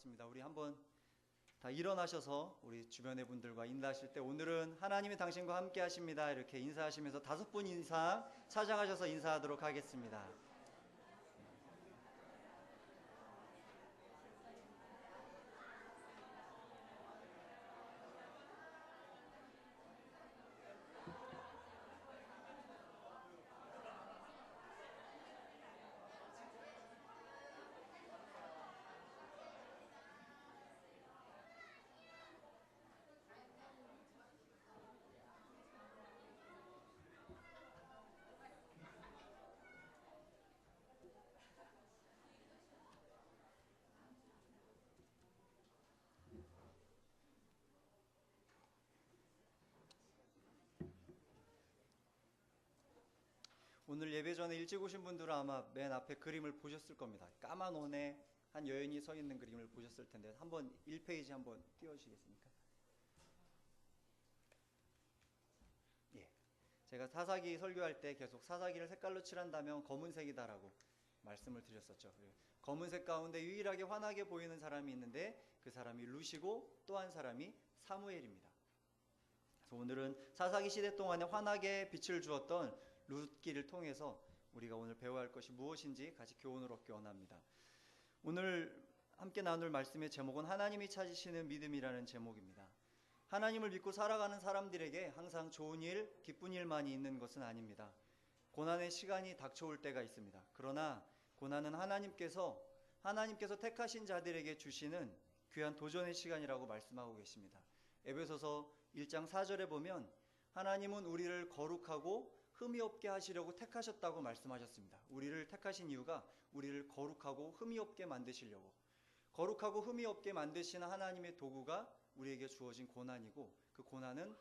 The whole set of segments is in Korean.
반갑습니다. 우리 한번 다 일어나셔서 우리 주변의 분들과 인사하실 때 오늘은 하나님이 당신과 함께 하십니다. 이렇게 인사하시면서 5분 이상 찾아가셔서 인사하도록 하겠습니다. 오늘 예배 전에 일찍 오신 분들은 아마 맨 앞에 그림을 보셨을 겁니다. 까만 옷에 한 여인이 서 있는 그림을 보셨을 텐데 한번 1페이지 한번 띄워주시겠습니까? 예, 제가 사사기 설교할 때 계속 사사기를 색깔로 칠한다면 검은색이다라고 말씀을 드렸었죠. 검은색 가운데 유일하게 환하게 보이는 사람이 있는데 그 사람이 룻이고 또 한 사람이 사무엘입니다. 그래서 오늘은 사사기 시대 동안에 환하게 빛을 주었던 룻기를 통해서 우리가 오늘 배워야 할 것이 무엇인지 같이 교훈을 얻기 원합니다. 오늘 함께 나눌 말씀의 제목은 하나님이 찾으시는 믿음이라는 제목입니다. 하나님을 믿고 살아가는 사람들에게 항상 좋은 일, 기쁜 일만이 있는 것은 아닙니다. 고난의 시간이 닥쳐올 때가 있습니다. 그러나 고난은 하나님께서 택하신 자들에게 주시는 귀한 도전의 시간이라고 말씀하고 계십니다. 에베소서 1장 4절에 보면 하나님은 우리를 거룩하고 흠이 없게 하시려고 택하셨다고 말씀하셨습니다. 우리를 택하신 이유가 우리를 거룩하고 흠이 없게 만드시려고. 거룩하고 흠이 없게 만드시는 하나님의 도구가 우리에게 주어진 고난이고 그 고난은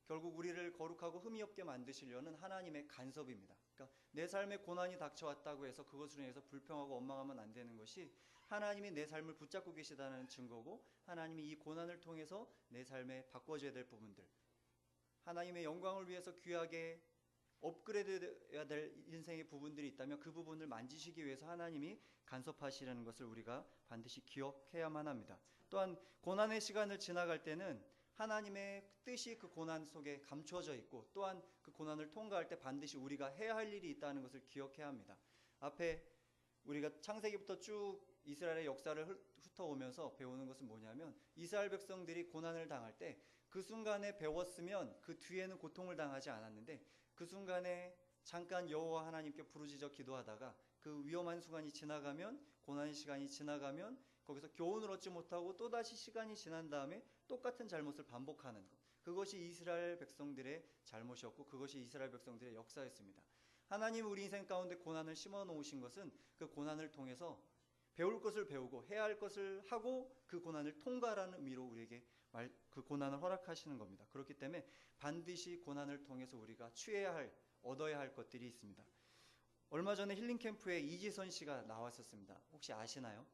결국 우리를 거룩하고 흠이 없게 만드시려는 하나님의 간섭입니다. 그러니까 내 삶에 고난이 닥쳐왔다고 해서 그것으로 인해서 불평하고 원망하면 안 되는 것이 하나님이 내 삶을 붙잡고 계시다는 증거고 하나님이 이 고난을 통해서 내 삶에 바꿔줘야 될 부분들, 하나님의 영광을 위해서 귀하게 업그레이드해야 될 인생의 부분들이 있다면 그 부분을 만지시기 위해서 하나님이 간섭하시려는 것을 우리가 반드시 기억해야만 합니다. 또한 고난의 시간을 지나갈 때는 하나님의 뜻이 그 고난 속에 감춰져 있고 또한 그 고난을 통과할 때 반드시 우리가 해야 할 일이 있다는 것을 기억해야 합니다. 앞에 우리가 창세기부터 쭉 이스라엘의 역사를 훑어오면서 배우는 것은 뭐냐면 이스라엘 백성들이 고난을 당할 때 그 순간에 배웠으면 그 뒤에는 고통을 당하지 않았는데 그 순간에 잠깐 여호와 하나님께 부르짖어 기도하다가 그 위험한 순간이 지나가면, 고난의 시간이 지나가면 거기서 교훈을 얻지 못하고 또다시 시간이 지난 다음에 똑같은 잘못을 반복하는 것, 그것이 이스라엘 백성들의 잘못이었고 그것이 이스라엘 백성들의 역사였습니다. 하나님 우리 인생 가운데 고난을 심어 놓으신 것은 그 고난을 통해서 배울 것을 배우고 해야 할 것을 하고 그 고난을 통과하라는 의미로 우리에게 그 고난을 허락하시는 겁니다. 그렇기 때문에 반드시 고난을 통해서 우리가 취해야 할, 얻어야 할 것들이 있습니다. 얼마 전에 힐링 캠프에 이지선 씨가 나왔었습니다. 혹시 아시나요?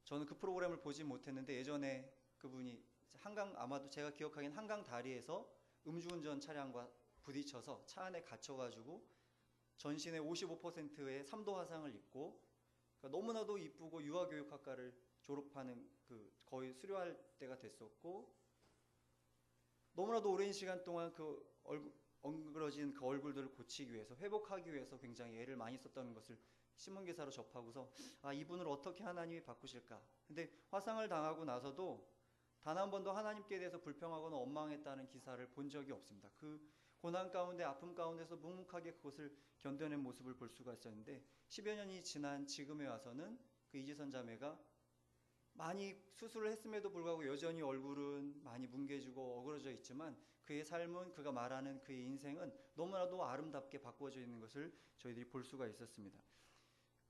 저는 그 프로그램을 보지 못했는데 예전에 그분이 아마도 제가 기억하기엔 한강 다리에서 음주운전 차량과 부딪혀서 차 안에 갇혀가지고 전신의 55%의 3도 화상을 입고 그러니까 너무나도 이쁘고 유아교육학과를 졸업하는 거의 수료할 때가 됐었고 너무나도 오랜 시간 동안 그 엉그러진 그 얼굴들을 고치기 위해서 회복하기 위해서 굉장히 애를 많이 썼다는 것을 신문기사로 접하고서 이분을 어떻게 하나님이 바꾸실까. 근데 화상을 당하고 나서도 단 한 번도 하나님께 대해서 불평하거나 원망했다는 기사를 본 적이 없습니다. 그 고난 가운데 아픔 가운데서 묵묵하게 그것을 견뎌낸 모습을 볼 수가 있었는데 10여 년이 지난 지금에 와서는 그 이지선 자매가 많이 수술을 했음에도 불구하고 여전히 얼굴은 많이 뭉개지고 어그러져 있지만 그의 삶은, 그가 말하는 그의 인생은 너무나도 아름답게 바꿔져 있는 것을 저희들이 볼 수가 있었습니다.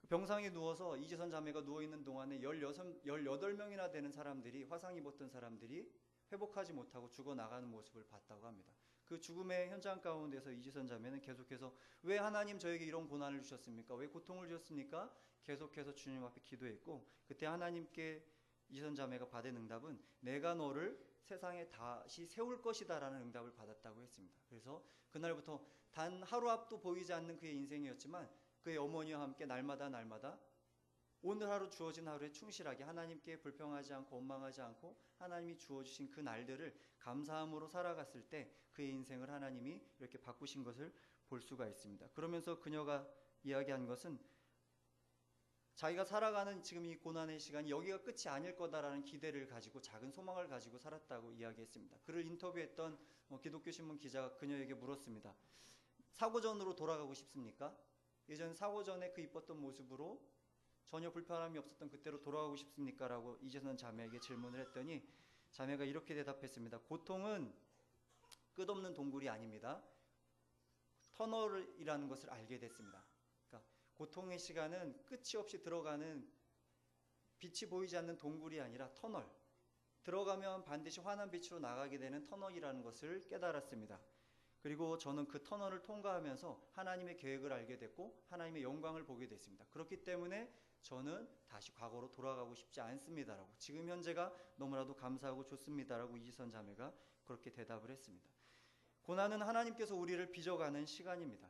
병상에 누워서 이지선 자매가 누워있는 동안에 18명이나 되는 사람들이, 화상 입었던 사람들이 회복하지 못하고 죽어나가는 모습을 봤다고 합니다. 그 죽음의 현장 가운데서 이지선 자매는 계속해서 왜 하나님 저에게 이런 고난을 주셨습니까? 왜 고통을 주셨습니까? 계속해서 주님 앞에 기도했고 그때 하나님께 이지선 자매가 받은 응답은 내가 너를 세상에 다시 세울 것이다 라는 응답을 받았다고 했습니다. 그래서 그날부터 단 하루 앞도 보이지 않는 그의 인생이었지만 그의 어머니와 함께 날마다 오늘 하루 주어진 하루에 충실하게 하나님께 불평하지 않고 원망하지 않고 하나님이 주어주신 그 날들을 감사함으로 살아갔을 때 그의 인생을 하나님이 이렇게 바꾸신 것을 볼 수가 있습니다. 그러면서 그녀가 이야기한 것은 자기가 살아가는 지금 이 고난의 시간이 여기가 끝이 아닐 거다라는 기대를 가지고 작은 소망을 가지고 살았다고 이야기했습니다. 그를 인터뷰했던 기독교 신문 기자가 그녀에게 물었습니다. 사고 전으로 돌아가고 싶습니까? 예전 사고 전에 그 이뻤던 모습으로 전혀 불편함이 없었던 그때로 돌아가고 싶습니까? 라고 이재선 자매에게 질문을 했더니 자매가 이렇게 대답했습니다. 고통은 끝없는 동굴이 아닙니다. 터널이라는 것을 알게 됐습니다. 그러니까 고통의 시간은 끝이 없이 들어가는 빛이 보이지 않는 동굴이 아니라 터널. 들어가면 반드시 환한 빛으로 나가게 되는 터널이라는 것을 깨달았습니다. 그리고 저는 그 터널을 통과하면서 하나님의 계획을 알게 됐고 하나님의 영광을 보게 됐습니다. 그렇기 때문에 저는 다시 과거로 돌아가고 싶지 않습니다라고, 지금 현재가 너무나도 감사하고 좋습니다라고 이지선 자매가 그렇게 대답을 했습니다. 고난은 하나님께서 우리를 빚어가는 시간입니다.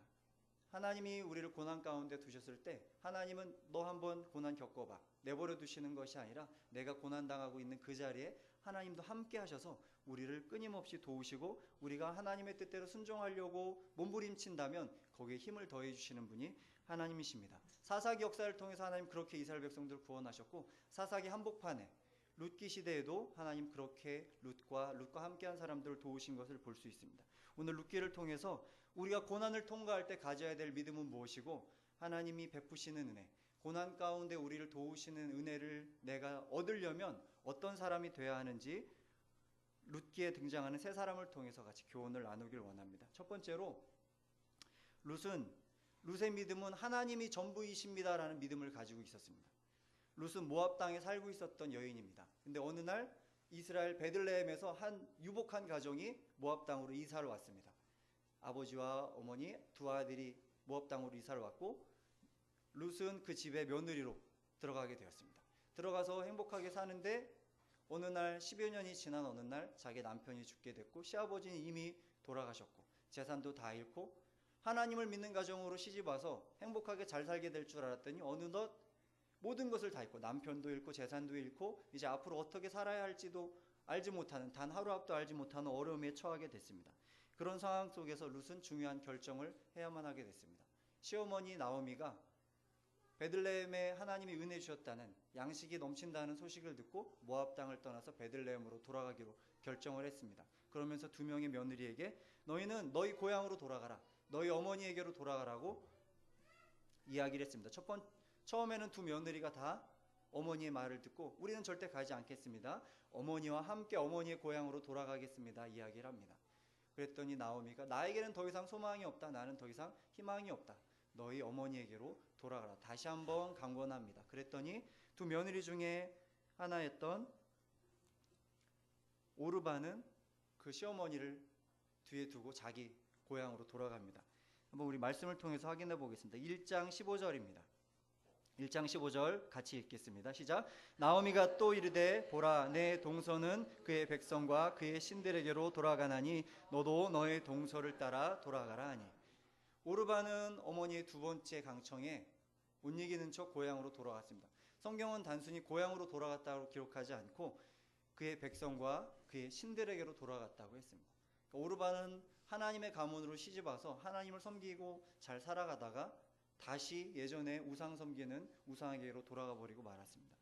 하나님이 우리를 고난 가운데 두셨을 때 하나님은 너 한번 고난 겪어봐, 내버려 두시는 것이 아니라 내가 고난당하고 있는 그 자리에 하나님도 함께 하셔서 우리를 끊임없이 도우시고 우리가 하나님의 뜻대로 순종하려고 몸부림친다면 거기에 힘을 더해 주시는 분이 하나님이십니다. 사사기 역사를 통해서 하나님 그렇게 이스라엘 백성들을 구원하셨고 사사기 한복판에 룻기 시대에도 하나님 그렇게 룻과 함께한 사람들을 도우신 것을 볼 수 있습니다. 오늘 룻기를 통해서 우리가 고난을 통과할 때 가져야 될 믿음은 무엇이고 하나님이 베푸시는 은혜, 고난 가운데 우리를 도우시는 은혜를 내가 얻으려면 어떤 사람이 되어야 하는지 룻기에 등장하는 세 사람을 통해서 같이 교훈을 나누길 원합니다. 첫 번째로 룻의 믿음은 하나님이 전부이십니다라는 믿음을 가지고 있었습니다. 룻은 모압 땅에 살고 있었던 여인입니다. 근데 어느 날 이스라엘 베들레헴에서 한 유복한 가정이 모압 땅으로 이사를 왔습니다. 아버지와 어머니 두 아들이 모압 땅으로 이사를 왔고 룻은 그 집에 며느리로 들어가게 되었습니다. 들어가서 행복하게 사는데 어느 날 10여 년이 지난 어느 날 자기 남편이 죽게 됐고 시아버지는 이미 돌아가셨고 재산도 다 잃고 하나님을 믿는 가정으로 시집와서 행복하게 잘 살게 될 줄 알았더니 어느덧 모든 것을 다 잃고 남편도 잃고 재산도 잃고 이제 앞으로 어떻게 살아야 할지도 알지 못하는, 단 하루 앞도 알지 못하는 어려움에 처하게 됐습니다. 그런 상황 속에서 룻은 중요한 결정을 해야만 하게 됐습니다. 시어머니 나오미가 베들레헴에 하나님이 은혜 주셨다는, 양식이 넘친다는 소식을 듣고 모압 땅을 떠나서 베들레헴으로 돌아가기로 결정을 했습니다. 그러면서 두 명의 며느리에게 너희는 너희 고향으로 돌아가라, 너희 어머니에게로 돌아가라고 이야기를 했습니다. 처음에는 두 며느리가 다 어머니의 말을 듣고 우리는 절대 가지 않겠습니다, 어머니와 함께 어머니의 고향으로 돌아가겠습니다 이야기를 합니다. 그랬더니 나오미가 나에게는 더 이상 소망이 없다, 나는 더 이상 희망이 없다, 너희 어머니에게로 돌아가라, 다시 한번 강권합니다. 그랬더니 두 며느리 중에 하나였던 오르바는 그 시어머니를 뒤에 두고 자기 고향으로 돌아갑니다. 한번 우리 말씀을 통해서 확인해 보겠습니다. 1장 15절입니다. 1장 15절 같이 읽겠습니다. 시작. 나오미가 또 이르되 보라, 내 동서는 그의 백성과 그의 신들에게로 돌아가나니 너도 너의 동서를 따라 돌아가라 하니. 오르바는 어머니의 두 번째 강청에 못 이기는 척 고향으로 돌아갔습니다. 성경은 단순히 고향으로 돌아갔다고 기록하지 않고 그의 백성과 그의 신들에게로 돌아갔다고 했습니다. 그러니까 오르바는 하나님의 가문으로 시집와서 하나님을 섬기고 잘 살아가다가 다시 예전에 우상 섬기는 우상에게로 돌아가 버리고 말았습니다.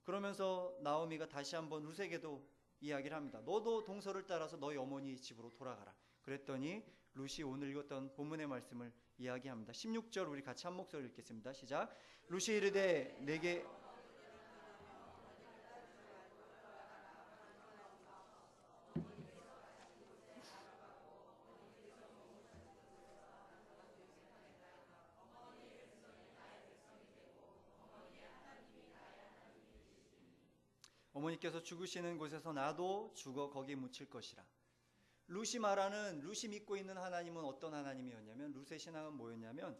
그러면서 나오미가 다시 한번 룻에게도 이야기를 합니다. 너도 동서를 따라서 너희 어머니 집으로 돌아가라. 그랬더니 룻이 오늘 읽었던 본문의 말씀을 이야기합니다. 16절 우리 같이 한 목소리 읽겠습니다. 시작. 룻이 이르되 내게 어머니께서 죽으시는 곳에서 나도 죽어 거기 묻힐 것이라. 룻이 말하는, 룻이 믿고 있는 하나님은 어떤 하나님이었냐면, 룻의 신앙은 뭐였냐면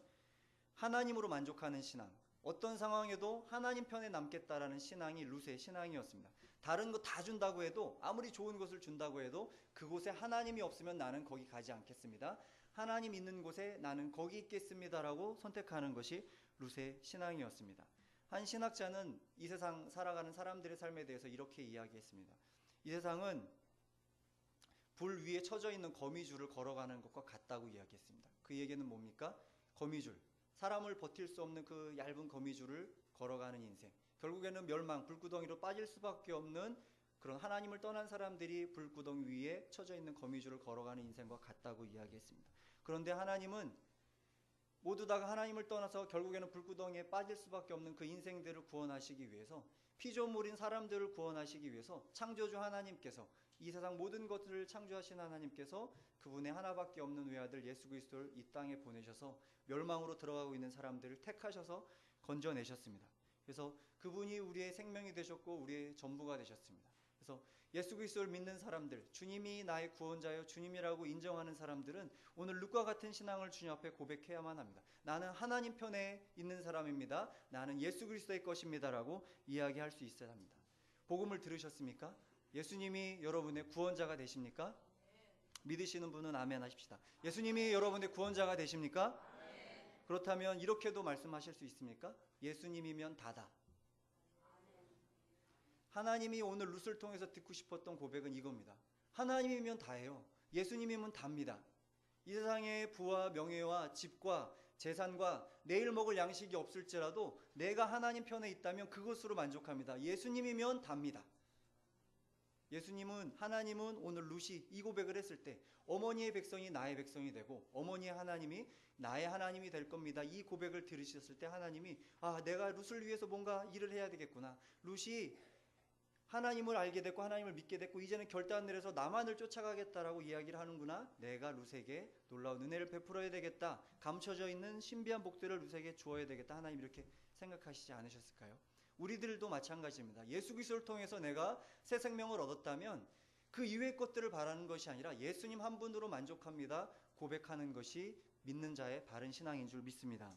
하나님으로 만족하는 신앙, 어떤 상황에도 하나님 편에 남겠다라는 신앙이 룻의 신앙이었습니다. 다른 거 다 준다고 해도, 아무리 좋은 것을 준다고 해도 그곳에 하나님이 없으면 나는 거기 가지 않겠습니다, 하나님 있는 곳에 나는 거기 있겠습니다라고 선택하는 것이 룻의 신앙이었습니다. 한 신학자는 이 세상 살아가는 사람들의 삶에 대해서 이렇게 이야기했습니다. 이 세상은 불 위에 쳐져 있는 거미줄을 걸어가는 것과 같다고 이야기했습니다. 그 얘기는 뭡니까? 거미줄, 사람을 버틸 수 없는 그 얇은 거미줄을 걸어가는 인생, 결국에는 멸망, 불구덩이로 빠질 수밖에 없는 그런 하나님을 떠난 사람들이 불구덩이 위에 쳐져 있는 거미줄을 걸어가는 인생과 같다고 이야기했습니다. 그런데 하나님은 모두 다가 하나님을 떠나서 결국에는 불구덩이에 빠질 수밖에 없는 그 인생들을 구원하시기 위해서, 피조물인 사람들을 구원하시기 위해서 창조주 하나님께서, 이 세상 모든 것들을 창조하신 하나님께서 그분의 하나밖에 없는 외아들 예수 그리스도를 이 땅에 보내셔서 멸망으로 들어가고 있는 사람들을 택하셔서 건져내셨습니다. 그래서 그분이 우리의 생명이 되셨고 우리의 전부가 되셨습니다. 그래서 예수 그리스도를 믿는 사람들, 주님이 나의 구원자여 주님이라고 인정하는 사람들은 오늘 룻과 같은 신앙을 주님 앞에 고백해야만 합니다. 나는 하나님 편에 있는 사람입니다. 나는 예수 그리스도의 것입니다라고 이야기할 수 있어야 합니다. 복음을 들으셨습니까? 예수님이 여러분의 구원자가 되십니까? 믿으시는 분은 아멘 하십시다. 예수님이 여러분의 구원자가 되십니까? 그렇다면 이렇게도 말씀하실 수 있습니까? 예수님이면 다다. 하나님이 오늘 룻을 통해서 듣고 싶었던 고백은 이겁니다. 하나님이면 다예요. 예수님이면 답니다. 이 세상의 부와 명예와 집과 재산과 내일 먹을 양식이 없을지라도 내가 하나님 편에 있다면 그것으로 만족합니다. 예수님이면 답니다. 예수님은, 하나님은 오늘 룻이 이 고백을 했을 때 어머니의 백성이 나의 백성이 되고 어머니의 하나님이 나의 하나님이 될 겁니다. 이 고백을 들으셨을 때 하나님이 내가 룻을 위해서 뭔가 일을 해야 되겠구나. 룻이 하나님을 알게 됐고 하나님을 믿게 됐고 이제는 결단을 해서 나만을 쫓아가겠다라고 이야기를 하는구나. 내가 룻에게 놀라운 은혜를 베풀어야 되겠다. 감춰져 있는 신비한 복들을 룻에게 주어야 되겠다. 하나님 이렇게 생각하시지 않으셨을까요? 우리들도 마찬가지입니다. 예수 그리스도를 통해서 내가 새 생명을 얻었다면 그 이외의 것들을 바라는 것이 아니라 예수님 한 분으로 만족합니다. 고백하는 것이 믿는 자의 바른 신앙인 줄 믿습니다.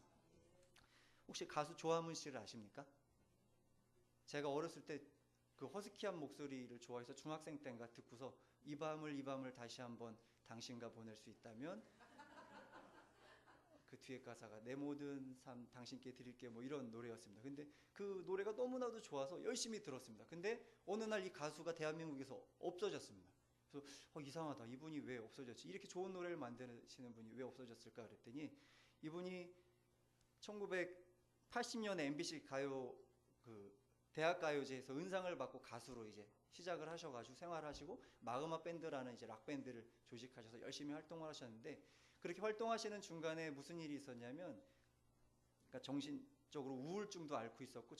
혹시 가수 조화문 씨를 아십니까? 제가 어렸을 때 그 허스키한 목소리를 좋아해서 중학생 때인가 듣고서 이 밤을 다시 한번 당신과 보낼 수 있다면 그 뒤에 가사가 내 모든 삶 당신께 드릴게 뭐 이런 노래였습니다. 근데 그 노래가 너무나도 좋아서 열심히 들었습니다. 근데 어느 날 이 가수가 대한민국에서 없어졌습니다. 그래서 이상하다. 이분이 왜 없어졌지? 이렇게 좋은 노래를 만드시는 분이 왜 없어졌을까 그랬더니 이분이 1980년에 MBC 가요 대학가요제에서 은상을 받고 가수로 이제 시작을 하셔가지고 생활하시고 마그마 밴드라는 이제 락 밴드를 조직하셔서 열심히 활동을 하셨는데 그렇게 활동하시는 중간에 무슨 일이 있었냐면, 그러니까 정신적으로 우울증도 앓고 있었고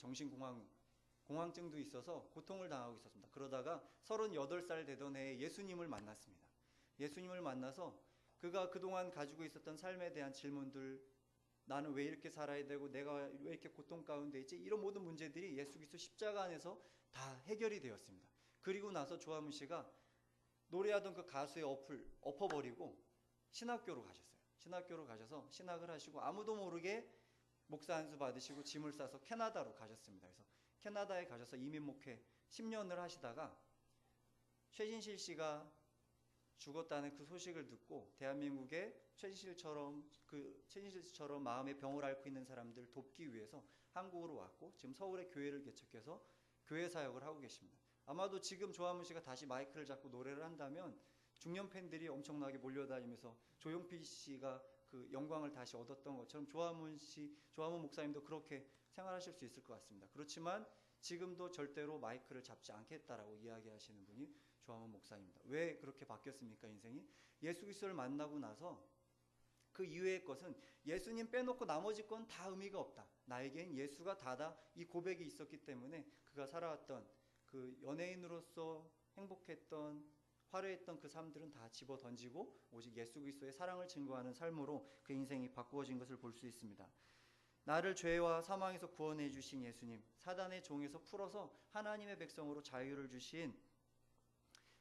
공황증도 있어서 고통을 당하고 있었습니다. 그러다가 38살 되던 해에 예수님을 만났습니다. 예수님을 만나서 그가 그동안 가지고 있었던 삶에 대한 질문들, 나는 왜 이렇게 살아야 되고 내가 왜 이렇게 고통 가운데 있지? 이런 모든 문제들이 예수 그리스도 십자가 안에서 다 해결이 되었습니다. 그리고 나서 조화문 씨가 노래하던 그 가수의 어플 엎어버리고 신학교로 가셨어요. 신학교로 가셔서 신학을 하시고 아무도 모르게 목사 안수 받으시고 짐을 싸서 캐나다로 가셨습니다. 그래서 캐나다에 가셔서 이민 목회 10년을 하시다가 최진실 씨가 죽었다는 그 소식을 듣고 대한민국의 최진실 씨처럼 마음의 병을 앓고 있는 사람들 돕기 위해서 한국으로 왔고 지금 서울에 교회를 개척해서 교회 사역을 하고 계십니다. 아마도 지금 조화문 씨가 다시 마이크를 잡고 노래를 한다면 중년 팬들이 엄청나게 몰려다니면서 조용필 씨가 그 영광을 다시 얻었던 것처럼 조화문 목사님도 그렇게 생활하실 수 있을 것 같습니다. 그렇지만 지금도 절대로 마이크를 잡지 않겠다라고 이야기하시는 분이 조화문 목사입니다. 왜 그렇게 바뀌었습니까? 인생이 예수 그리스도를 만나고 나서 그 이외의 것은 예수님 빼놓고 나머지 건 다 의미가 없다. 나에겐 예수가 다다. 이 고백이 있었기 때문에 그가 살아왔던 그 연예인으로서 행복했던 화려했던 그 삶들은 다 집어 던지고 오직 예수 그리스도의 사랑을 증거하는 삶으로 그 인생이 바꾸어진 것을 볼 수 있습니다. 나를 죄와 사망에서 구원해 주신 예수님, 사단의 종에서 풀어서 하나님의 백성으로 자유를 주신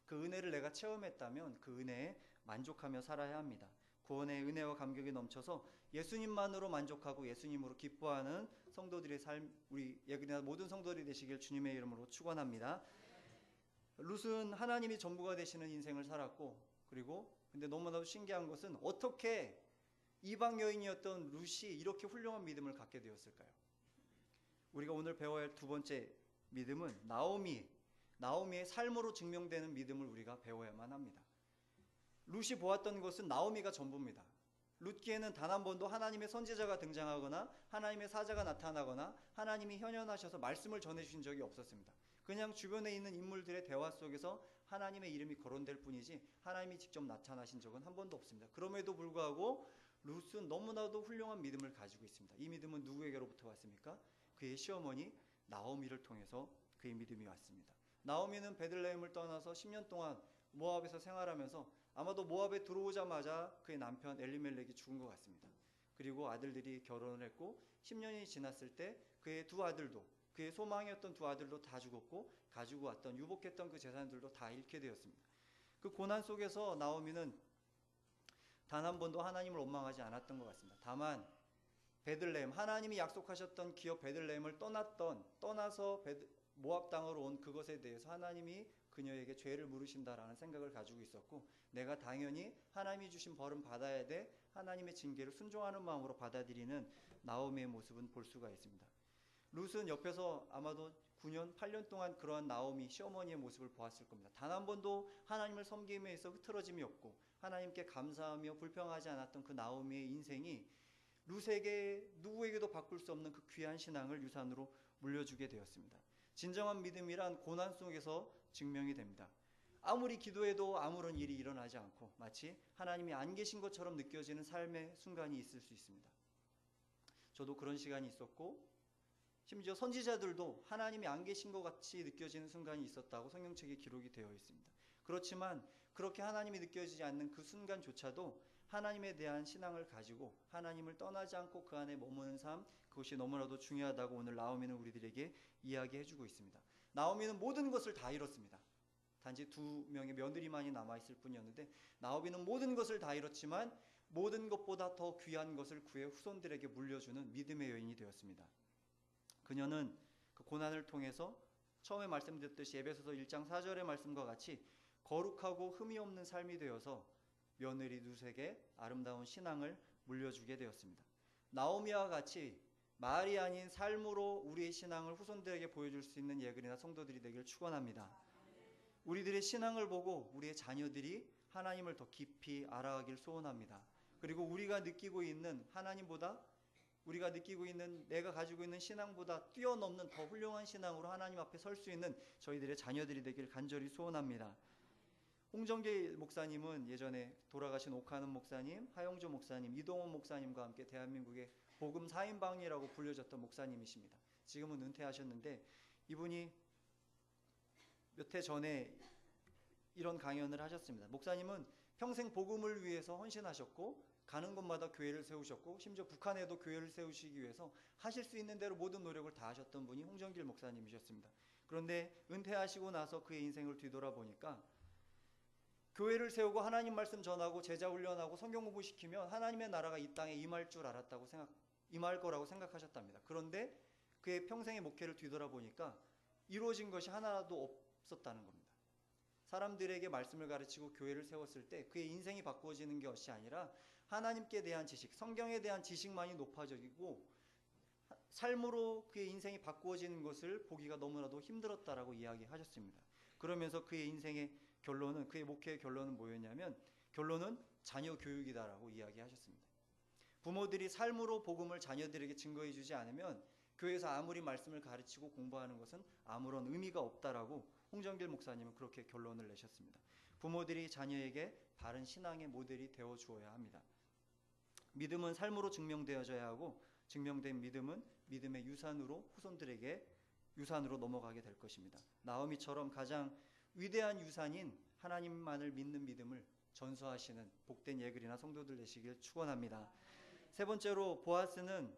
그 은혜를 내가 체험했다면 그 은혜에 만족하며 살아야 합니다. 구원의 은혜와 감격이 넘쳐서 예수님만으로 만족하고 예수님으로 기뻐하는 성도들의 삶, 우리 예그리나 모든 성도들이 되시길 주님의 이름으로 축원합니다. 룻은 하나님이 전부가 되시는 인생을 살았고, 그리고 근데 너무나도 신기한 것은 어떻게 이방 여인이었던 룻이 이렇게 훌륭한 믿음을 갖게 되었을까요? 우리가 오늘 배워야 할 두 번째 믿음은 나오미의 삶으로 증명되는 믿음을 우리가 배워야만 합니다. 룻이 보았던 것은 나오미가 전부입니다. 룻기에는 단 한 번도 하나님의 선지자가 등장하거나 하나님의 사자가 나타나거나 하나님이 현현하셔서 말씀을 전해주신 적이 없었습니다. 그냥 주변에 있는 인물들의 대화 속에서 하나님의 이름이 거론될 뿐이지 하나님이 직접 나타나신 적은 한 번도 없습니다. 그럼에도 불구하고 룻은 너무나도 훌륭한 믿음을 가지고 있습니다. 이 믿음은 누구에게로부터 왔습니까? 그의 시어머니 나오미를 통해서 그의 믿음이 왔습니다. 나오미는 베들레헴을 떠나서 10년 동안 모압에서 생활하면서 아마도 모압에 들어오자마자 그의 남편 엘리멜렉이 죽은 것 같습니다. 그리고 아들들이 결혼을 했고 10년이 지났을 때 그의 두 아들도, 그의 소망이었던 두 아들도 다 죽었고 가지고 왔던 유복했던 그 재산들도 다 잃게 되었습니다. 그 고난 속에서 나오미는 단 한 번도 하나님을 원망하지 않았던 것 같습니다. 다만 베들레헴, 하나님이 약속하셨던 기업 베들레헴을 떠나서 모압 땅으로 온 그것에 대해서 하나님이 그녀에게 죄를 물으신다라는 생각을 가지고 있었고, 내가 당연히 하나님이 주신 벌은 받아야 돼, 하나님의 징계를 순종하는 마음으로 받아들이는 나오미의 모습은 볼 수가 있습니다. 룻은 옆에서 아마도 9년, 8년 동안 그러한 나오미 시어머니의 모습을 보았을 겁니다. 단 한 번도 하나님을 섬김에 있어 흐트러짐이 없고 하나님께 감사하며 불평하지 않았던 그 나오미의 인생이 룻에게 누구에게도 바꿀 수 없는 그 귀한 신앙을 유산으로 물려주게 되었습니다. 진정한 믿음이란 고난 속에서 증명이 됩니다. 아무리 기도해도 아무런 일이 일어나지 않고 마치 하나님이 안 계신 것처럼 느껴지는 삶의 순간이 있을 수 있습니다. 저도 그런 시간이 있었고 심지어 선지자들도 하나님이 안 계신 것 같이 느껴지는 순간이 있었다고 성경책에 기록이 되어 있습니다. 그렇지만 그렇게 하나님이 느껴지지 않는 그 순간조차도 하나님에 대한 신앙을 가지고 하나님을 떠나지 않고 그 안에 머무는 삶, 그것이 너무나도 중요하다고 오늘 나오미는 우리들에게 이야기해주고 있습니다. 나오미는 모든 것을 다 잃었습니다. 단지 2명의 며느리만이 남아있을 뿐이었는데 나오미는 모든 것을 다 잃었지만 모든 것보다 더 귀한 것을 그의 후손들에게 물려주는 믿음의 여인이 되었습니다. 그녀는 그 고난을 통해서 처음에 말씀드렸듯이 에베소서 1장 4절의 말씀과 같이 거룩하고 흠이 없는 삶이 되어서 며느리 룻에게 아름다운 신앙을 물려주게 되었습니다. 나오미와 같이 말이 아닌 삶으로 우리의 신앙을 후손들에게 보여줄 수 있는 예근이나 성도들이 되길 축원합니다. 우리들의 신앙을 보고 우리의 자녀들이 하나님을 더 깊이 알아가길 소원합니다. 그리고 우리가 느끼고 있는 하나님보다, 우리가 느끼고 있는 내가 가지고 있는 신앙보다 뛰어넘는 더 훌륭한 신앙으로 하나님 앞에 설 수 있는 저희들의 자녀들이 되길 간절히 소원합니다. 홍정계 목사님은 예전에 돌아가신 오카는 목사님, 하영조 목사님, 이동원 목사님과 함께 대한민국의 복음 4인방이라고 불려졌던 목사님이십니다. 지금은 은퇴하셨는데 이분이 몇 해 전에 이런 강연을 하셨습니다. 목사님은 평생 복음을 위해서 헌신하셨고 가는 곳마다 교회를 세우셨고 심지어 북한에도 교회를 세우시기 위해서 하실 수 있는 대로 모든 노력을 다 하셨던 분이 홍정길 목사님이셨습니다. 그런데 은퇴하시고 나서 그의 인생을 뒤돌아보니까 교회를 세우고 하나님 말씀 전하고 제자 훈련하고 성경 공부시키면 하나님의 나라가 이 땅에 임할 거라고 생각하셨답니다. 그런데 그의 평생의 목회를 뒤돌아보니까 이루어진 것이 하나도 없었다는 겁니다. 사람들에게 말씀을 가르치고 교회를 세웠을 때 그의 인생이 바꾸어지는 것이 아니라 하나님께 대한 지식, 성경에 대한 지식만이 높아지고 삶으로 그의 인생이 바꾸어지는 것을 보기가 너무나도 힘들었다라고 이야기하셨습니다. 그러면서 그의 인생의 결론은, 그의 목회의 결론은 뭐였냐면 결론은 자녀 교육이다라고 이야기하셨습니다. 부모들이 삶으로 복음을 자녀들에게 증거해 주지 않으면 교회에서 아무리 말씀을 가르치고 공부하는 것은 아무런 의미가 없다라고 홍정길 목사님은 그렇게 결론을 내셨습니다. 부모들이 자녀에게 바른 신앙의 모델이 되어 주어야 합니다. 믿음은 삶으로 증명되어져야 하고 증명된 믿음은 믿음의 유산으로 후손들에게 유산으로 넘어가게 될 것입니다. 나오미처럼 가장 위대한 유산인 하나님만을 믿는 믿음을 전수하시는 복된 예글이나 성도들 되시길 축원합니다. 세 번째로 보아스는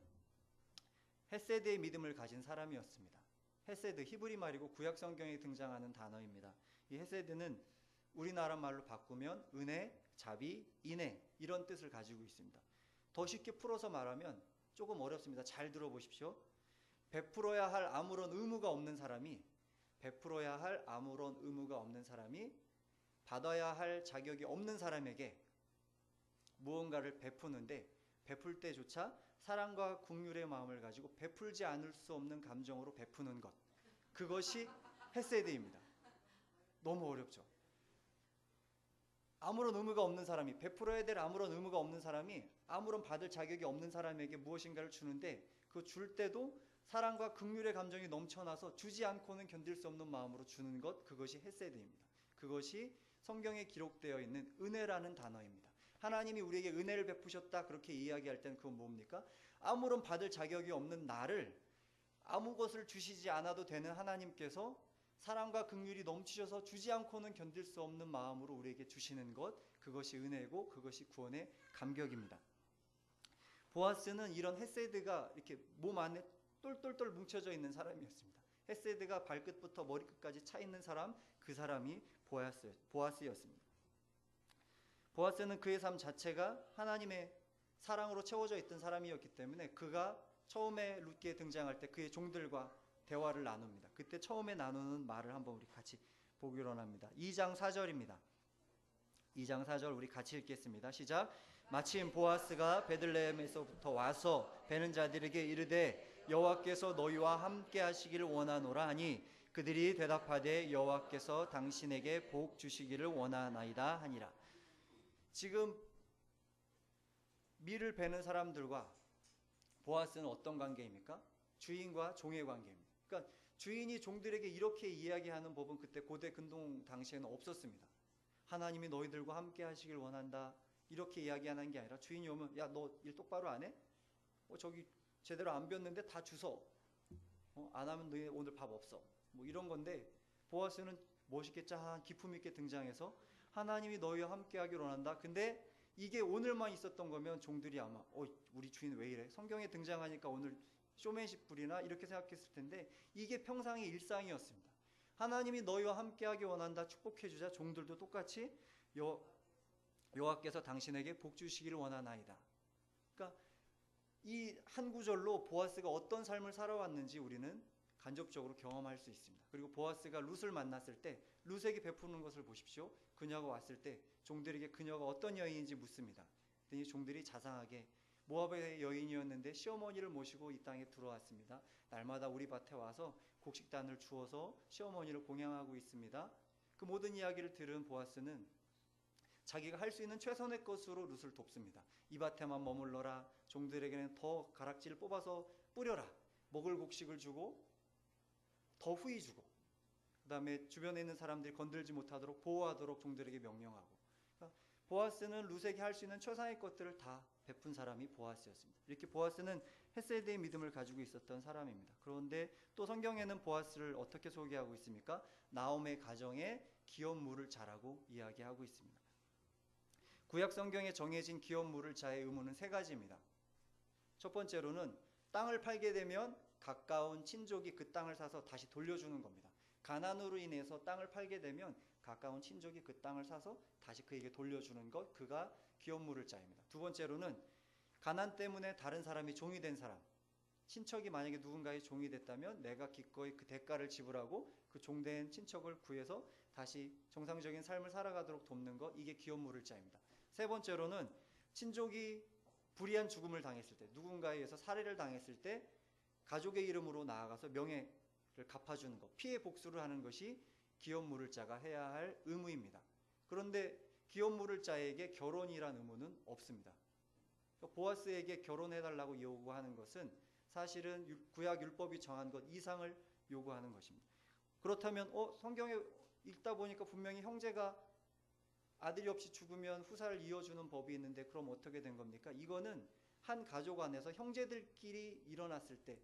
헤세드의 믿음을 가진 사람이었습니다. 헤세드, 히브리 말이고 구약 성경에 등장하는 단어입니다. 이 헤세드는 우리나라 말로 바꾸면 은혜, 자비, 인애 이런 뜻을 가지고 있습니다. 더 쉽게 풀어서 말하면 조금 어렵습니다. 잘 들어보십시오. 베풀어야 할 아무런 의무가 없는 사람이 받아야 할 자격이 없는 사람에게 무언가를 베푸는데 베풀 때조차 사랑과 긍휼의 마음을 가지고 베풀지 않을 수 없는 감정으로 베푸는 것, 그것이 헤세드입니다. 너무 어렵죠. 아무런 의무가 없는 사람이, 베풀어야 될 아무런 의무가 없는 사람이 아무런 받을 자격이 없는 사람에게 무엇인가를 주는데 그 줄 때도 사랑과 긍휼의 감정이 넘쳐나서 주지 않고는 견딜 수 없는 마음으로 주는 것, 그것이 헤세드입니다. 그것이 성경에 기록되어 있는 은혜라는 단어입니다. 하나님이 우리에게 은혜를 베푸셨다 그렇게 이야기할 때는 그건 뭡니까? 아무런 받을 자격이 없는 나를 아무 것을 주시지 않아도 되는 하나님께서 사랑과 긍휼이 넘치셔서 주지 않고는 견딜 수 없는 마음으로 우리에게 주시는 것, 그것이 은혜고 그것이 구원의 감격입니다. 보아스는 이런 헤세드가 이렇게 몸 안에 똘똘똘 뭉쳐져 있는 사람이었습니다. 헤세드가 발끝부터 머리끝까지 차 있는 사람, 그 사람이 보아스였습니다. 보아스는 그의 삶 자체가 하나님의 사랑으로 채워져 있던 사람이었기 때문에 그가 처음에 룻기에 등장할 때 그의 종들과 대화를 나눕니다. 그때 처음에 나누는 말을 한번 우리 같이 보기로 합니다. 2장 4절입니다. 2장 4절 우리 같이 읽겠습니다. 시작. 마침 보아스가 베들레헴에서부터 와서 베는 자들에게 이르되 여호와께서 너희와 함께 하시기를 원하노라 하니 그들이 대답하되 여호와께서 당신에게 복 주시기를 원하나이다 하니라. 지금 밀을 베는 사람들과 보아스는 어떤 관계입니까? 주인과 종의 관계입니다. 그러니까 주인이 종들에게 이렇게 이야기하는 법은 그때 고대 근동 당시에는 없었습니다. 하나님이 너희들과 함께 하시길 원한다 이렇게 이야기하는 게 아니라 주인이 오면 야, 너 일 똑바로 안 해? 저기 제대로 안 폈는데 다 주워. 안 하면 너희 오늘 밥 없어. 뭐 이런 건데 보아스는 멋있게 짠 기품 있게 등장해서 하나님이 너희와 함께 하길 원한다. 근데 이게 오늘만 있었던 거면 종들이 아마 우리 주인 왜 이래? 성경에 등장하니까 오늘 쇼맨십 부리나 이렇게 생각했을 텐데 이게 평상의 일상이었습니다. 하나님이 너희와 함께 하길 원한다. 축복해 주자. 종들도 똑같이 여호와께서 당신에게 복 주시기를 원하나이다. 그러니까 이 한 구절로 보아스가 어떤 삶을 살아왔는지 우리는 간접적으로 경험할 수 있습니다. 그리고 보아스가 룻을 만났을 때 룻에게 베푸는 것을 보십시오. 그녀가 왔을 때 종들에게 그녀가 어떤 여인인지 묻습니다. 그랬더니 종들이 자상하게 모압의 여인이었는데 시어머니를 모시고 이 땅에 들어왔습니다. 날마다 우리 밭에 와서 곡식단을 주어서 시어머니를 공양하고 있습니다. 그 모든 이야기를 들은 보아스는 자기가 할 수 있는 최선의 것으로 룻을 돕습니다. 이 밭에만 머물러라. 종들에게는 더 가락지를 뽑아서 뿌려라. 먹을 곡식을 주고 더 후히 주고 그 다음에 주변에 있는 사람들이 건들지 못하도록 보호하도록 종들에게 명령하고. 그러니까 보아스는 룻에게 할 수 있는 최상의 것들을 다 베푼 사람이 보아스였습니다. 이렇게 보아스는 헤세드의 믿음을 가지고 있었던 사람입니다. 그런데 또 성경에는 보아스를 어떻게 소개하고 있습니까? 나옴의 가정에 기업 물을 자라고 이야기하고 있습니다. 구약 성경에 정해진 기업 물을 자의 의무는 세 가지입니다. 첫 번째로는 땅을 팔게 되면 가까운 친족이 그 땅을 사서 다시 돌려주는 겁니다. 가난으로 인해서 땅을 팔게 되면 가까운 친족이 그 땅을 사서 다시 그에게 돌려주는 것, 그가 기업 물을 자입니다. 두 번째로는 가난 때문에 다른 사람이 종이 된 사람, 친척이 만약에 누군가의 종이 됐다면 내가 기꺼이 그 대가를 지불하고 그 종된 친척을 구해서 다시 정상적인 삶을 살아가도록 돕는 것, 이게 기업 물을 자입니다. 세 번째로는 친족이 불의한 죽음을 당했을 때, 누군가에 의해서 살해를 당했을 때 가족의 이름으로 나아가서 명예를 갚아주는 것, 피해 복수를 하는 것이 기업 물을 자가 해야 할 의무입니다. 그런데 기업 물을 자에게 결혼이란 의무는 없습니다. 보아스에게 결혼해달라고 요구하는 것은 사실은 구약 율법이 정한 것 이상을 요구하는 것입니다. 그렇다면 성경에 읽다 보니까 분명히 형제가 아들이 없이 죽으면 후사를 이어주는 법이 있는데 그럼 어떻게 된 겁니까? 이거는 한 가족 안에서 형제들끼리 일어났을 때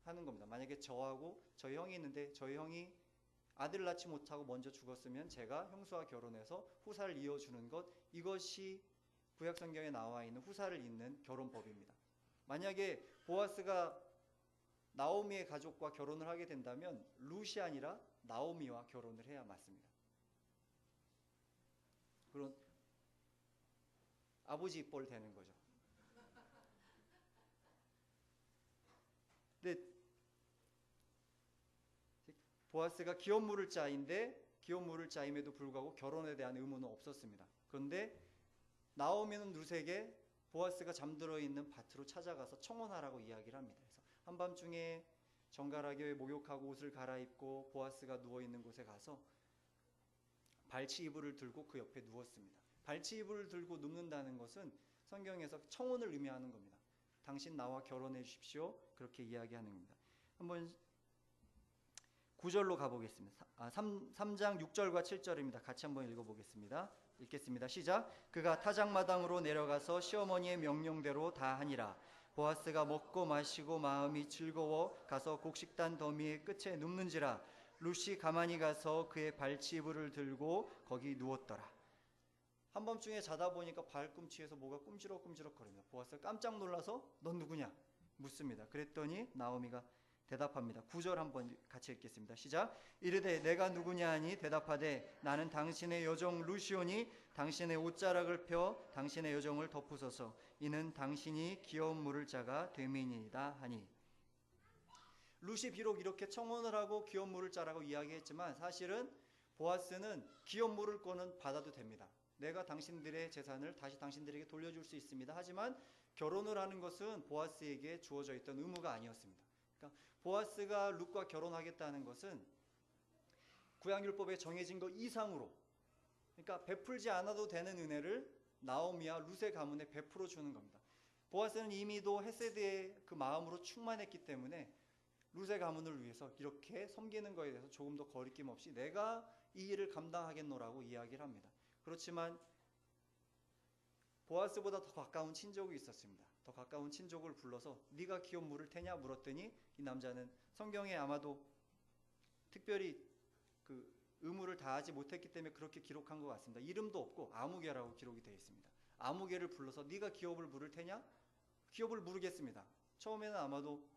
하는 겁니다. 만약에 저하고 저희 형이 있는데 저희 형이 아들을 낳지 못하고 먼저 죽었으면 제가 형수와 결혼해서 후사를 이어주는 것, 이것이 구약 성경에 나와 있는 후사를 잇는 결혼법입니다. 만약에 보아스가 나오미의 가족과 결혼을 하게 된다면 룻이 아니라 나오미와 결혼을 해야 맞습니다. 그런 아버지 입벌 되는 거죠. 근데 보아스가 기업 물을 자인데 기업 물을 자임에도 불구하고 결혼에 대한 의무는 없었습니다. 그런데 나오미는 룻에게 보아스가 잠들어 있는 밭으로 찾아가서 청혼하라고 이야기를 합니다. 그래서 한밤중에 정갈하게 목욕하고 옷을 갈아입고 보아스가 누워 있는 곳에 가서 발치 이불을 들고 그 옆에 누웠습니다. 발치 이불을 들고 눕는다는 것은 성경에서 청혼을 의미하는 겁니다. 당신 나와 결혼해 주십시오. 그렇게 이야기하는 겁니다. 한번 9절로 가보겠습니다. 3장 6절과 7절입니다. 같이 한번 읽어보겠습니다. 읽겠습니다. 시작. 그가 타작마당으로 내려가서 시어머니의 명령대로 다 하니라. 보아스가 먹고 마시고 마음이 즐거워 가서 곡식단 더미의 끝에 눕는지라. 룻이 가만히 가서 그의 발치이불을 들고 거기 누웠더라. 한밤중에 자다 보니까 발꿈치에서 뭐가 꿈지럭꿈지럭 거립니다. 보아스가 깜짝 놀라서 넌 누구냐 묻습니다. 그랬더니 나오미가 대답합니다. 9절 한번 같이 읽겠습니다. 시작. 이르되 내가 누구냐 하니 대답하되 나는 당신의 여종 루시오니 당신의 옷자락을 펴 당신의 여종을 덮으소서. 이는 당신이 귀여운 물을 자가 됨이니이다 하니. 룻이 비록 이렇게 청혼을 하고 귀여운 물을 자라고 이야기했지만 사실은 보아스는 귀여운 물을 거는 받아도 됩니다. 내가 당신들의 재산을 다시 당신들에게 돌려줄 수 있습니다. 하지만 결혼을 하는 것은 보아스에게 주어져 있던 의무가 아니었습니다. 그러니까 보아스가 룻과 결혼하겠다는 것은 구약율법에 정해진 것 이상으로, 그러니까 베풀지 않아도 되는 은혜를 나오미와 룻의 가문에 베풀어 주는 겁니다. 보아스는 이미도 헤세드의 그 마음으로 충만했기 때문에 룻의 가문을 위해서 이렇게 섬기는 것에 대해서 조금 더 거리낌 없이 내가 이 일을 감당하겠노라고 이야기를 합니다. 그렇지만 보아스보다 더 가까운 친족이 있었습니다. 더 가까운 친족을 불러서 네가 기업 물을 테냐 물었더니 이 남자는 성경에 아마도 특별히 그 의무를 다하지 못했기 때문에 그렇게 기록한 것 같습니다. 이름도 없고 아무개라고 기록이 되어 있습니다. 아무개를 불러서 네가 기업을 물을 테냐? 기업을 물으겠습니다. 처음에는 아마도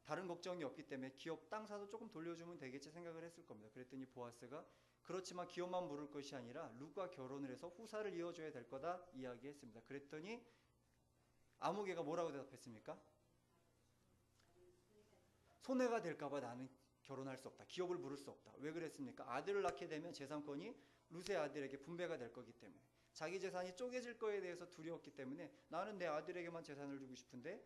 다른 걱정이 없기 때문에 기업 땅 사서 조금 돌려주면 되겠지 생각을 했을 겁니다. 그랬더니 보아스가 그렇지만 기업만 물을 것이 아니라 룻과 결혼을 해서 후사를 이어줘야 될 거다 이야기했습니다. 그랬더니 아무개가 뭐라고 대답했습니까? 손해가 될까봐 나는 결혼할 수 없다. 기업을 물을 수 없다. 왜 그랬습니까? 아들을 낳게 되면 재산권이 룻의 아들에게 분배가 될 거기 때문에, 자기 재산이 쪼개질 거에 대해서 두려웠기 때문에 나는 내 아들에게만 재산을 주고 싶은데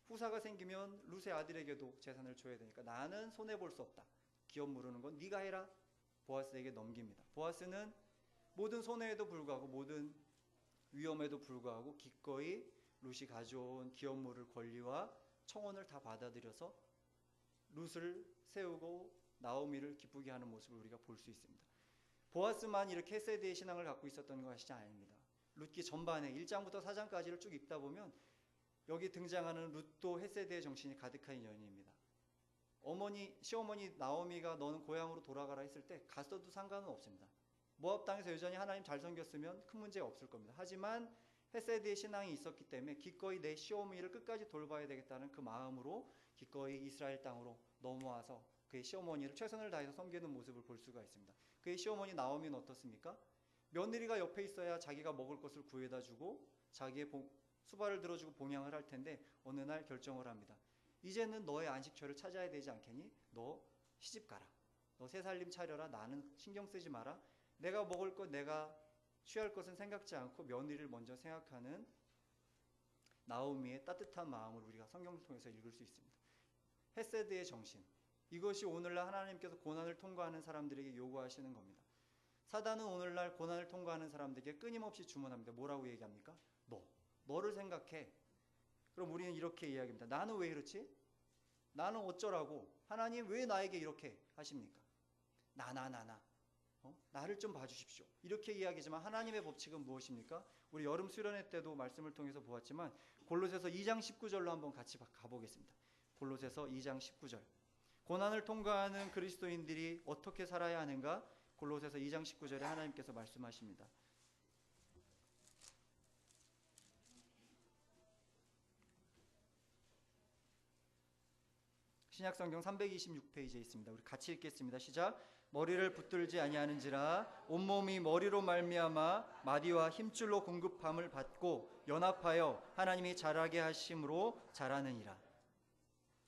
후사가 생기면 룻의 아들에게도 재산을 줘야 되니까 나는 손해볼 수 없다. 기업 물으는 건 네가 해라. 보아스에게 넘깁니다. 보아스는 모든 손해에도 불구하고 모든 위험에도 불구하고 기꺼이 룻이 가져온 기업 물을 권리와 청혼을 다 받아들여서 룻을 세우고 나오미를 기쁘게 하는 모습을 우리가 볼 수 있습니다. 보아스만 이렇게 헤세드의 신앙을 갖고 있었던 것이 아닙니다. 룻기 전반에 1장부터 4장까지를 쭉 읽다 보면 여기 등장하는 룻도 헤세드의 정신이 가득한 여인입니다. 시어머니 나오미가 너는 고향으로 돌아가라 했을 때 갔어도 상관은 없습니다. 모압 땅에서 여전히 하나님 잘 섬겼으면 큰 문제가 없을 겁니다. 하지만 헤세드의 신앙이 있었기 때문에 기꺼이 내 시어머니를 끝까지 돌봐야 되겠다는 그 마음으로 기꺼이 이스라엘 땅으로 넘어와서 그의 시어머니를 최선을 다해서 섬기는 모습을 볼 수가 있습니다. 그의 시어머니 나오미는 어떻습니까? 며느리가 옆에 있어야 자기가 먹을 것을 구해다 주고 자기의 수발을 들어주고 봉양을 할 텐데 어느 날 결정을 합니다. 이제는 너의 안식처를 찾아야 되지 않겠니? 너 시집 가라. 너 새 살림 차려라. 나는 신경 쓰지 마라. 내가 먹을 것, 내가 취할 것은 생각지 않고 며느리를 먼저 생각하는 나오미의 따뜻한 마음을 우리가 성경을 통해서 읽을 수 있습니다. 헤세드의 정신, 이것이 오늘날 하나님께서 고난을 통과하는 사람들에게 요구하시는 겁니다. 사단은 오늘날 고난을 통과하는 사람들에게 끊임없이 주문합니다. 뭐라고 얘기합니까? 너를 생각해. 그럼 우리는 이렇게 이야기합니다. 나는 왜 이렇지? 나는 어쩌라고? 하나님 왜 나에게 이렇게 하십니까? 나를 좀 봐주십시오. 이렇게 이야기지만 하나님의 법칙은 무엇입니까? 우리 여름 수련회 때도 말씀을 통해서 보았지만 골로새서 2장 19절로 한번 같이 가보겠습니다. 골로새서 2장 19절. 고난을 통과하는 그리스도인들이 어떻게 살아야 하는가? 골로새서 2장 19절에 하나님께서 말씀하십니다. 신약성경 326페이지에 있습니다. 우리 같이 읽겠습니다. 시작. 머리를 붙들지 아니하는지라 온몸이 머리로 말미암아 마디와 힘줄로 공급함을 받고 연합하여 하나님이 자라게 하심으로 자라느니라.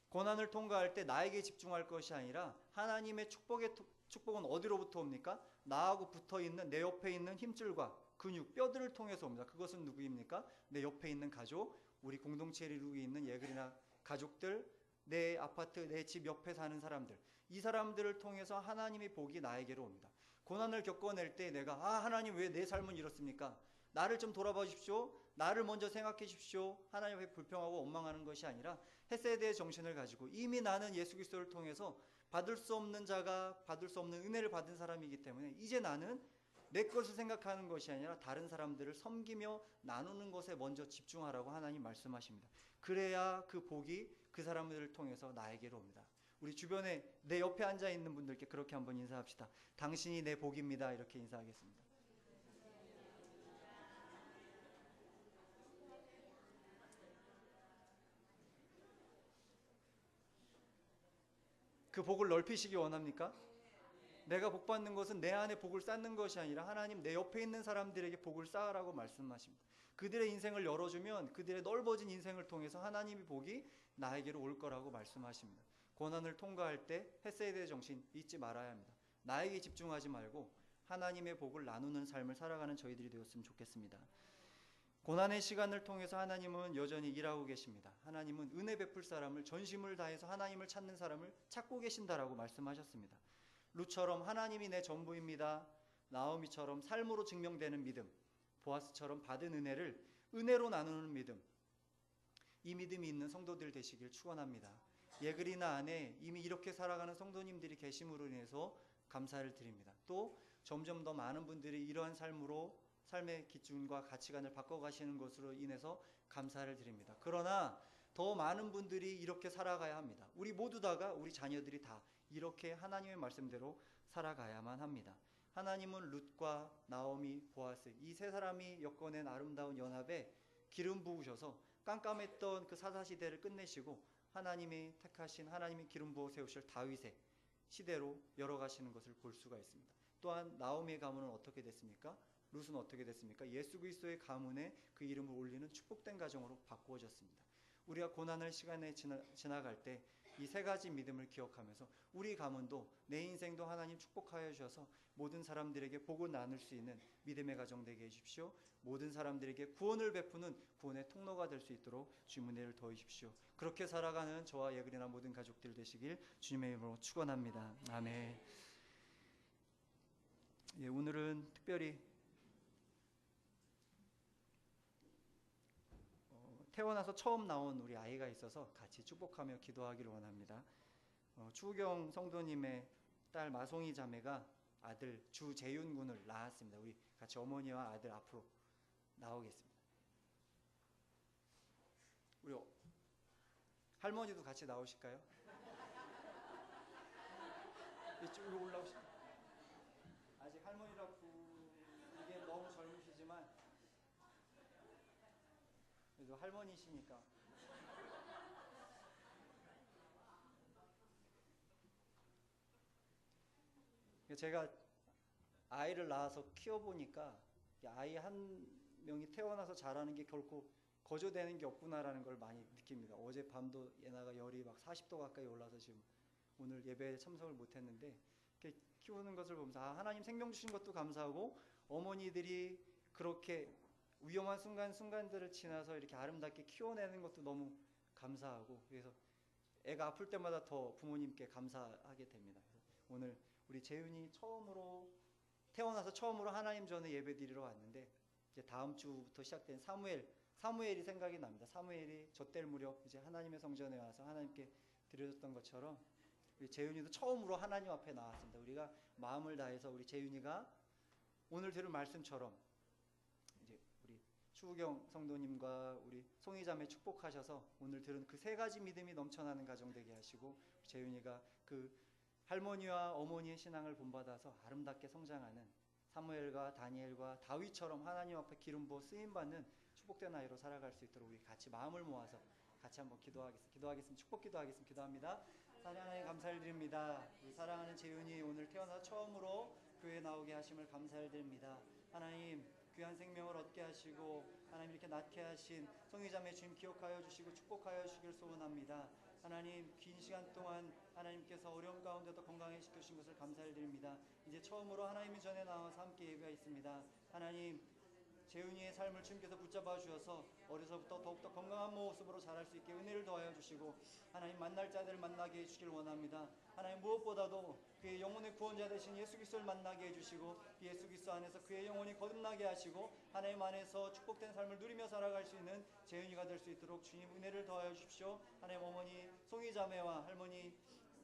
고난을 통과할 때 나에게 집중할 것이 아니라 하나님의 축복은 어디로부터 옵니까? 나하고 붙어있는 내 옆에 있는 힘줄과 근육, 뼈들을 통해서 옵니다. 그것은 누구입니까? 내 옆에 있는 가족, 우리 공동체를 이루고 있는 예그리나 가족들, 내 아파트, 내 집 옆에 사는 사람들, 이 사람들을 통해서 하나님의 복이 나에게로 옵니다. 고난을 겪어낼 때 내가 하나님 왜 내 삶은 이렇습니까? 나를 좀 돌아봐 주십시오. 나를 먼저 생각해 주십시오. 하나님 앞에 불평하고 원망하는 것이 아니라 헤세드의 정신을 가지고 이미 나는 예수 그리스도를 통해서 받을 수 없는 자가 받을 수 없는 은혜를 받은 사람이기 때문에 이제 나는 내 것을 생각하는 것이 아니라 다른 사람들을 섬기며 나누는 것에 먼저 집중하라고 하나님 말씀하십니다. 그래야 그 복이 그 사람들을 통해서 나에게로 옵니다. 우리 주변에 내 옆에 앉아 있는 분들께 그렇게 한번 인사합시다. 당신이 내 복입니다. 이렇게 인사하겠습니다. 그 복을 넓히시기 원합니까? 내가 복 받는 것은 내 안에 복을 쌓는 것이 아니라 하나님 내 옆에 있는 사람들에게 복을 쌓으라고 말씀하십니다. 그들의 인생을 열어주면 그들의 넓어진 인생을 통해서 하나님의 복이 나에게로 올 거라고 말씀하십니다. 고난을 통과할 때 헤세드의 정신 잊지 말아야 합니다. 나에게 집중하지 말고 하나님의 복을 나누는 삶을 살아가는 저희들이 되었으면 좋겠습니다. 고난의 시간을 통해서 하나님은 여전히 일하고 계십니다. 하나님은 은혜 베풀 사람을 전심을 다해서 하나님을 찾는 사람을 찾고 계신다라고 말씀하셨습니다. 룻처럼 하나님이 내 전부입니다. 나오미처럼 삶으로 증명되는 믿음, 보아스처럼 받은 은혜를 은혜로 나누는 믿음, 이 믿음이 있는 성도들 되시길 축원합니다. 예그리나 안에 이미 이렇게 살아가는 성도님들이 계심으로 인해서 감사를 드립니다. 또 점점 더 많은 분들이 이러한 삶으로 삶의 기준과 가치관을 바꿔가시는 것으로 인해서 감사를 드립니다. 그러나 더 많은 분들이 이렇게 살아가야 합니다. 우리 모두 다가 우리 자녀들이 다 이렇게 하나님의 말씀대로 살아가야만 합니다. 하나님은 룻과 나오미, 보아스 이 세 사람이 엮어낸 아름다운 연합에 기름 부으셔서 깜깜했던 그 사사시대를 끝내시고 하나님이 택하신 하나님이 기름 부어 세우실 다윗의 시대로 열어가시는 것을 볼 수가 있습니다. 또한 나오미의 가문은 어떻게 됐습니까? 룻은 어떻게 됐습니까? 예수 그리스도의 가문에 그 이름을 올리는 축복된 가정으로 바꾸어졌습니다. 우리가 고난의 시간에 지나갈 때 이 세 가지 믿음을 기억하면서 우리 가문도 내 인생도 하나님 축복하여 주셔서 모든 사람들에게 복을 나눌 수 있는 믿음의 가정 되게 해주십시오. 모든 사람들에게 구원을 베푸는 구원의 통로가 될 수 있도록 주님의 은혜를 더해 주십시오. 그렇게 살아가는 저와 예그리나 모든 가족들 되시길 주님의 이름으로 축원합니다. 아멘. 예, 오늘은 특별히 태어나서 처음 나온 우리 아이가 있어서 같이 축복하며 기도하기를 원합니다. 추우경 성도님의 딸 마송이 자매가 아들 주재윤 군을 낳았습니다. 우리 같이 어머니와 아들 앞으로 나오겠습니다. 우리 할머니도 같이 나오실까요? 이쪽으로 올라오실까요? 아직 할머니라 부르기엔 너무 젊으시지만 그래도 할머니시니까 제가 아이를 낳아서 키워보니까 아이 한 명이 태어나서 자라는 게 결코 거저되는 게 없구나라는 걸 많이 느낍니다. 어젯밤도 예나가 열이 막 40도 가까이 올라서 지금 오늘 예배에 참석을 못했는데 이렇게 키우는 것을 보면서 하나님 생명 주신 것도 감사하고 어머니들이 그렇게 위험한 순간들을 지나서 이렇게 아름답게 키워내는 것도 너무 감사하고 그래서 애가 아플 때마다 더 부모님께 감사하게 됩니다. 오늘 우리 재윤이 태어나서 처음으로 하나님 전에 예배 드리러 왔는데 이제 다음 주부터 시작된 사무엘이 생각이 납니다. 사무엘이 젖될 무렵 이제 하나님의 성전에 와서 하나님께 드려졌던 것처럼 우리 재윤이도 처음으로 하나님 앞에 나왔습니다. 우리가 마음을 다해서 우리 재윤이가 오늘 들은 말씀처럼 이제 우리 추우경 성도님과 우리 송이자매 축복하셔서 오늘 들은 그 세 가지 믿음이 넘쳐나는 가정 되게 하시고 재윤이가 그 할머니와 어머니의 신앙을 본받아서 아름답게 성장하는 사무엘과 다니엘과 다윗처럼 하나님 앞에 기름 부어 쓰임받는 축복된 아이로 살아갈 수 있도록 우리 같이 마음을 모아서 같이 한번 기도하겠습니다. 축복 기도하겠습니다. 기도합니다. 사랑하는 하나님 감사를 드립니다. 우리 사랑하는 재윤이 오늘 태어나서 처음으로 교회에 나오게 하심을 감사를 드립니다. 하나님 귀한 생명을 얻게 하시고 하나님 이렇게 낳게 하신 성유자매 주님 기억하여 주시고 축복하여 주시길 소원합니다. 하나님 긴 시간 동안 하나님께서 어려움 가운데도 건강해시켜 주신 것을 감사를 드립니다. 이제 처음으로 하나님의 전에 나와서 함께 예배하였습니다. 하나님 재훈이의 삶을 주님께서 붙잡아 주셔서 어려서부터 더욱더 건강한 모습으로 자랄 수 있게 은혜를 더하여 주시고 하나님 만날 자들을 만나게 해주시길 원합니다. 하나님 무엇보다도 그의 영혼의 구원자 되신 예수 그리스도를 만나게 해주시고 예수 그리스도 안에서 그의 영혼이 거듭나게 하시고 하나님 안에서 축복된 삶을 누리며 살아갈 수 있는 재훈이가 될 수 있도록 주님 은혜를 더하여 주십시오. 하나님 어머니 송이 자매와 할머니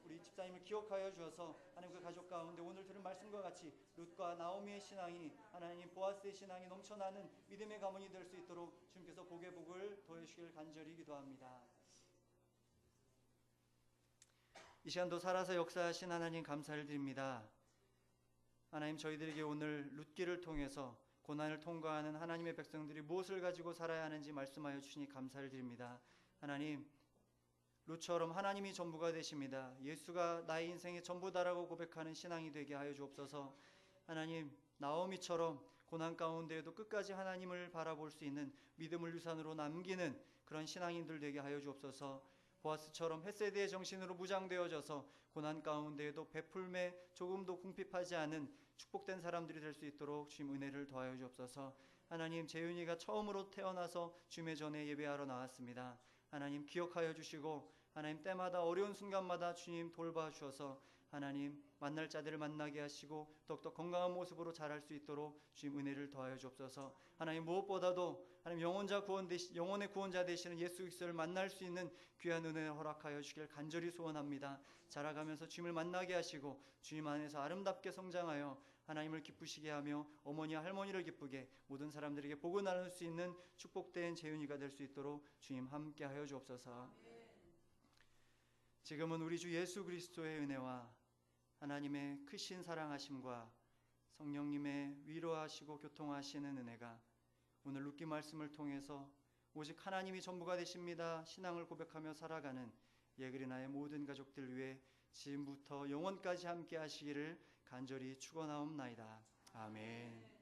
우리 집사님을 기억하여 주셔서 하나님 그 가족 가운데 오늘 들은 말씀과 같이 룻과 나오미의 신앙이 하나님 보아스의 신앙이 넘쳐나는 믿음의 가문이 될 수 있도록 주님께서 복의 복을 더해 주시길 간절히 기도합니다. 이 시간도 살아서 역사하신 하나님 감사를 드립니다. 하나님 저희들에게 오늘 룻기를 통해서 고난을 통과하는 하나님의 백성들이 무엇을 가지고 살아야 하는지 말씀하여 주시니 감사를 드립니다. 하나님 룻처럼 하나님이 전부가 되십니다. 예수가 나의 인생의 전부다라고 고백하는 신앙이 되게 하여 주옵소서. 하나님 나오미처럼 고난 가운데에도 끝까지 하나님을 바라볼 수 있는 믿음을 유산으로 남기는 그런 신앙인들 되게 하여 주옵소서. 보아스처럼 헷세대의 정신으로 무장되어져서 고난 가운데에도 베풀매 조금도 궁핍하지 않은 축복된 사람들이 될 수 있도록 주님 은혜를 더하여 주옵소서. 하나님 재윤이가 처음으로 태어나서 주님의 전에 예배하러 나왔습니다. 하나님 기억하여 주시고 하나님 때마다 어려운 순간마다 주님 돌봐주셔서 하나님 만날 자들을 만나게 하시고 더욱더 건강한 모습으로 자랄 수 있도록 주님 은혜를 더하여 주옵소서. 하나님 무엇보다도 하나님 영혼의 구원자 되시는 예수 그리스도를 만날 수 있는 귀한 은혜를 허락하여 주길 간절히 소원합니다. 자라가면서 주님을 만나게 하시고 주님 안에서 아름답게 성장하여 하나님을 기쁘시게 하며 어머니와 할머니를 기쁘게 모든 사람들에게 복을 나눌 수 있는 축복된 재윤이가 될 수 있도록 주님 함께 하여 주옵소서. 지금은 우리 주 예수 그리스도의 은혜와 하나님의 크신 사랑하심과 성령님의 위로하시고 교통하시는 은혜가 오늘 룻기 말씀을 통해서 오직 하나님이 전부가 되십니다 신앙을 고백하며 살아가는 예그리나의 모든 가족들 위해 지금부터 영원까지 함께 하시기를 간절히 축원하옵나이다. 아멘.